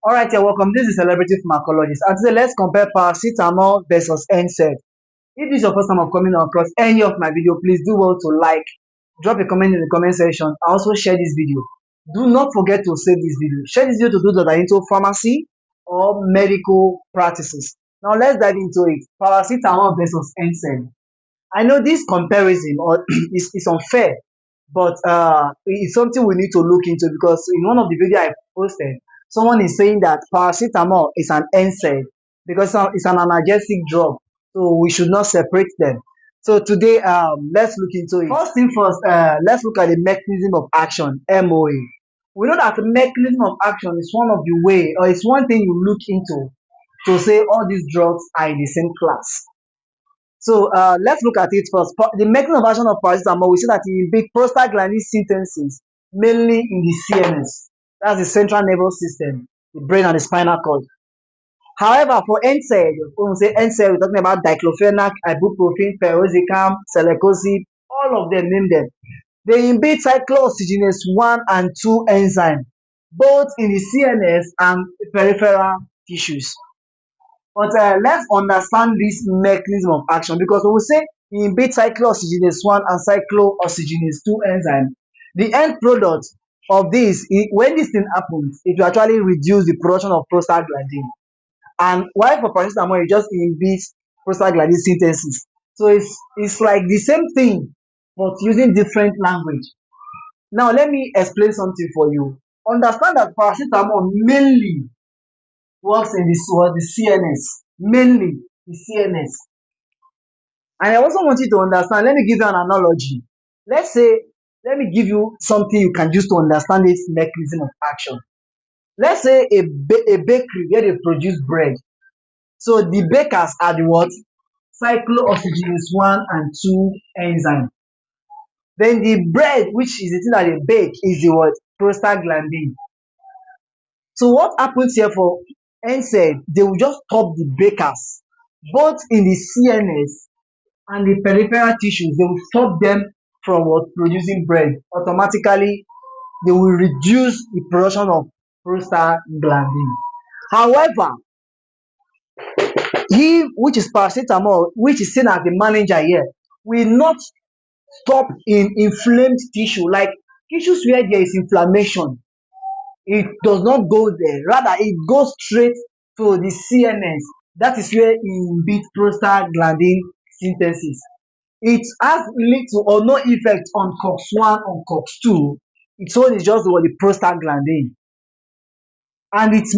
All right, you're welcome. This is Celebrity Pharmacologist. And today, let's compare paracetamol versus NSAID. If this is your first time of coming across any of my video, please do well to like, drop a comment in the comment section, and also share this video. Do not forget to save this video. Share this video to those that are into pharmacy or medical practices. Now, let's dive into it. Paracetamol versus NSAID. I know this comparison is unfair, but it's something we need to look into because in one of the video I posted, someone is saying that paracetamol is an NSAID because it's an analgesic drug, so we should not separate them. So today, let's look into it. First thing first, let's look at the mechanism of action (MOA). We know that the mechanism of action is one of the way, or it's one thing you look into to say all these drugs are in the same class. So let's look at it first. The mechanism of action of paracetamol, we see that it inhibits prostaglandin synthesis mainly in the CNS. That's the central nervous system, the brain and the spinal cord. However, for NSAID, when we say NSAID, we're talking about diclofenac, ibuprofen, piroxicam, celecoxib, all of them, name them. They inhibit cyclooxygenase 1 and 2 enzyme, both in the CNS and peripheral tissues. But let's understand this mechanism of action because when we say inhibit cyclooxygenase 1 and cyclooxygenase 2 enzyme, the end product of this, when this thing happens, it will actually reduce the production of prostaglandin. And while for paracetamol, it just inhibits prostaglandin synthesis. So it's like the same thing, but using different language. Now, let me explain something for you. Understand that paracetamol mainly works in the CNS, mainly the CNS. And I also want you to understand, let me give you an analogy. Let's say, let me give you something you can use to understand this mechanism of action. Let's say a bakery where they produce bread. So the bakers are the what? Cyclooxygenase 1 and 2 enzyme. Then the bread, which is the thing that they bake, is the what? Prostaglandin. So what happens here for NSAID, they will just stop the bakers, both in the CNS and the peripheral tissues. They will stop them from producing bread. Automatically, they will reduce the production of prostaglandin. However, he, which is paracetamol, which is seen as the manager here, will not stop in inflamed tissue, like tissues where there is inflammation. It does not go there. Rather, it goes straight to the CNS. That is where it inhibits prostaglandin synthesis. It has little or no effect on COX-1 or COX-2. Its own is just the prostaglandin. And its